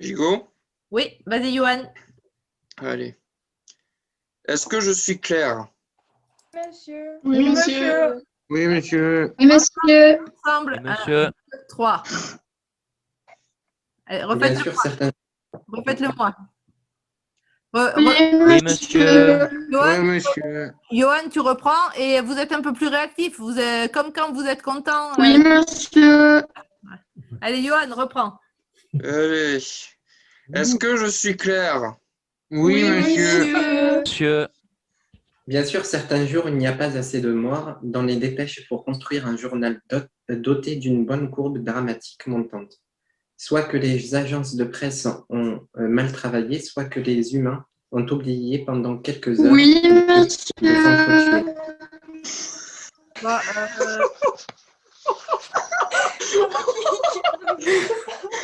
Hugo? Oui, vas-y, Johan. Allez. Est-ce que je suis clair? Monsieur. Oui, monsieur. Oui, monsieur. Oui, monsieur. Ensemble, Oui, 1, monsieur. 2, 3. Allez, Bien sûr, certains. refaites-le-moi. Oui, Oui, monsieur. Oui, Johan, monsieur. Johan, tu reprends et vous êtes un peu plus réactif. Comme quand vous êtes content. Oui, monsieur. Allez, Johan, reprends. Allez. Est-ce que je suis clair? Oui, monsieur. Monsieur. Bien sûr, certains jours, il n'y a pas assez de morts dans les dépêches pour construire un journal doté d'une bonne courbe dramatique montante. Soit que les agences de presse ont mal travaillé, soit que les humains ont oublié pendant quelques heures Oui, de monsieur. s'entretuer. Bon,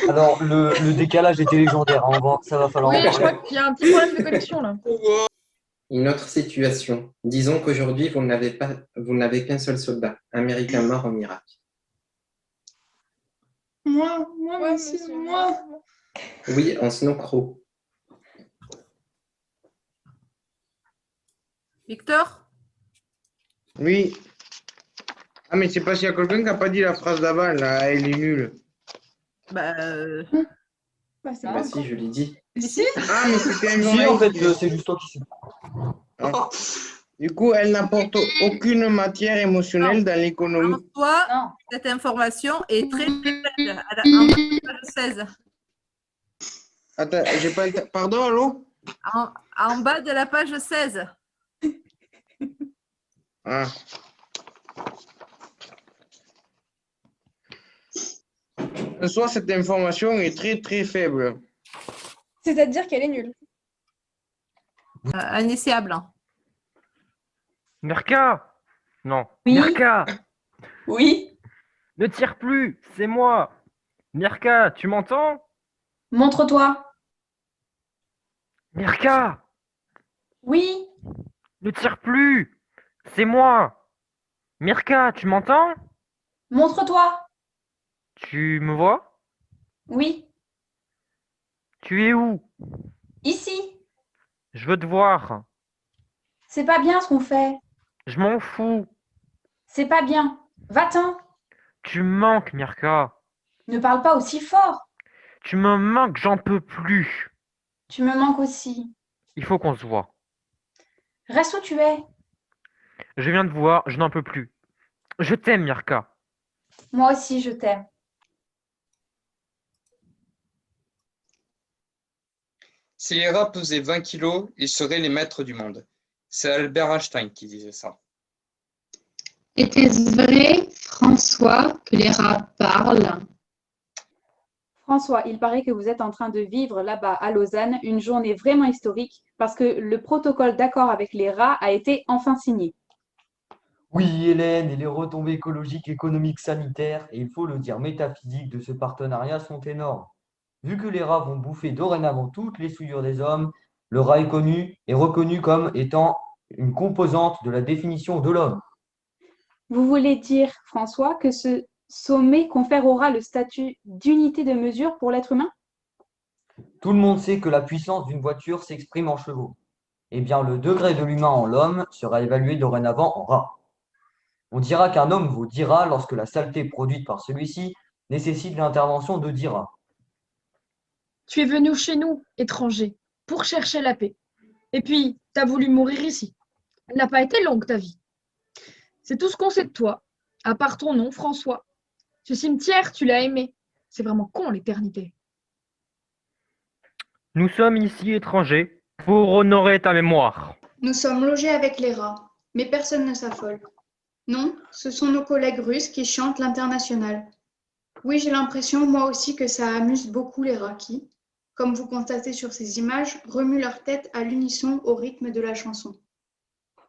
Alors, le décalage était légendaire. Ça va falloir Oui, en je parler. crois qu'il y a un petit problème de connexion là. Une autre situation. Disons qu'aujourd'hui, vous n'avez qu'un seul soldat, américain mort en Irak. Moi, Ouais, monsieur, moi. Oui, en snowcrow. Victor? Oui. Ah, mais c'est parce qu'il y a quelqu'un qui n'a pas dit la phrase d'avant, là. Elle est nulle. Bah, Bah, c'est Ah, pas si, je l'ai dit. ici? Ah, mais c'était un Si, en journaliste. fait, c'est juste toi qui sais. Ah. Du coup, elle n'apporte aucune matière émotionnelle dans l'économie. François, Non. cette information est très belle. En bas de la page 16. Attends, j'ai pas le temps. Pardon, allô? En bas de la page 16. Ah. Soit cette information est très très faible. C'est-à-dire qu'elle est nulle. Indiciable. Mirka! Non. Oui. Mirka! Oui. Ne tire plus! C'est moi! Mirka, tu m'entends? Montre-toi. Mirka! Oui. Ne tire plus! C'est moi! Mirka, tu m'entends? Montre-toi. Tu me vois? Oui. Tu es où? Ici. Je veux te voir. C'est pas bien ce qu'on fait. Je m'en fous. C'est pas bien. Va-t'en. Tu me manques, Mirka. Ne parle pas aussi fort. Tu me manques, j'en peux plus. Tu me manques aussi. Il faut qu'on se voit. Reste où tu es. Je viens de voir, je n'en peux plus. Je t'aime, Mirka. Moi aussi, je t'aime. Si les rats pesaient 20 kilos, ils seraient les maîtres du monde. C'est Albert Einstein qui disait ça. Était-ce vrai, François, que les rats parlent? François, il paraît que vous êtes en train de vivre là-bas à Lausanne une journée vraiment historique parce que le protocole d'accord avec les rats a été enfin signé. Oui, Hélène, et les retombées écologiques, économiques, sanitaires, et il faut le dire, métaphysiques de ce partenariat sont énormes. Vu que les rats vont bouffer dorénavant toutes les souillures des hommes, le rat est reconnu comme étant une composante de la définition de l'homme. Vous voulez dire, François, que ce sommet confère au rat le statut d'unité de mesure pour l'être humain? Tout le monde sait que la puissance d'une voiture s'exprime en chevaux. Eh bien, le degré de l'humain en l'homme sera évalué dorénavant en rat. On dira qu'un homme vaut 10 rats lorsque la saleté produite par celui-ci nécessite l'intervention de 10 rats. Tu es venu chez nous, étranger, pour chercher la paix. Et puis, t'as voulu mourir ici. Elle n'a pas été longue, ta vie. C'est tout ce qu'on sait de toi, à part ton nom, François. Ce cimetière, tu l'as aimé. C'est vraiment con, l'éternité. Nous sommes ici étrangers pour honorer ta mémoire. Nous sommes logés avec les rats, mais personne ne s'affole. Non, ce sont nos collègues russes qui chantent l'international. Oui, j'ai l'impression, moi aussi, que ça amuse beaucoup les rats qui, comme vous constatez sur ces images, remuent leur tête à l'unisson au rythme de la chanson.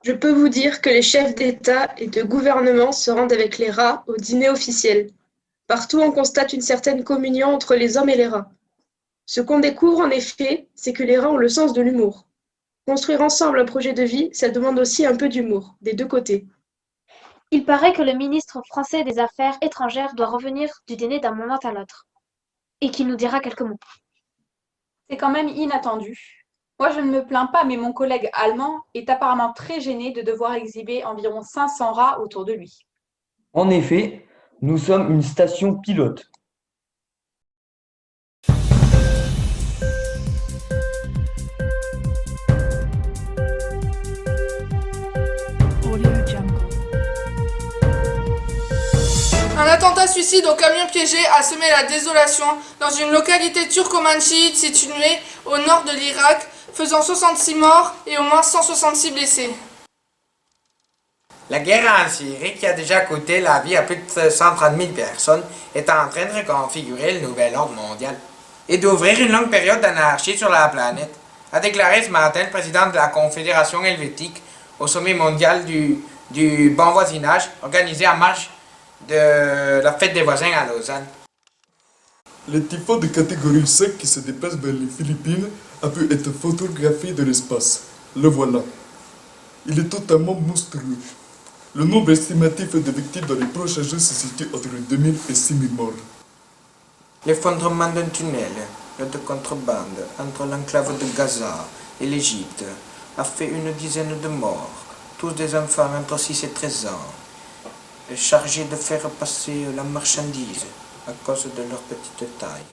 Je peux vous dire que les chefs d'État et de gouvernement se rendent avec les rats au dîner officiel. Partout, on constate une certaine communion entre les hommes et les rats. Ce qu'on découvre, en effet, c'est que les rats ont le sens de l'humour. Construire ensemble un projet de vie, ça demande aussi un peu d'humour, des deux côtés. Il paraît que le ministre français des Affaires étrangères doit revenir du dîner d'un moment à l'autre, et qu'il nous dira quelques mots. C'est quand même inattendu. Moi, je ne me plains pas, mais mon collègue allemand est apparemment très gêné de devoir exhiber environ 500 rats autour de lui. En effet, nous sommes une station pilote. Un attentat suicide au camion piégé a semé la désolation dans une localité turco-manchite située au nord de l'Irak, faisant 66 morts et au moins 166 blessés. La guerre en Syrie, qui a déjà coûté la vie à plus de 130 000 personnes, est en train de reconfigurer le nouvel ordre mondial et d'ouvrir une longue période d'anarchie sur la planète, a déclaré ce matin le président de la Confédération helvétique au sommet mondial du bon voisinage organisé en marge de la fête des voisins à Lausanne. Le typhon de catégorie 5 qui se déplace vers les Philippines a pu être photographié de l'espace. Le voilà. Il est totalement monstrueux. Le nombre estimatif de victimes dans les prochains jours se situe entre 2000 et 6000 morts. L'effondrement d'un tunnel de contrebande entre l'enclave de Gaza et l'Égypte a fait une dizaine de morts, tous des enfants entre 6 et 13 ans, chargés de faire passer la marchandise à cause de leur petite taille.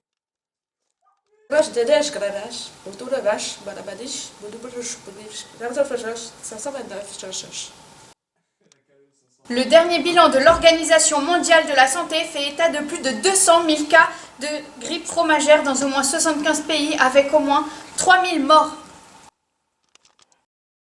Le dernier bilan de l'Organisation mondiale de la santé fait état de plus de 200 000 cas de grippe fromagère dans au moins 75 pays avec au moins 3 000 morts.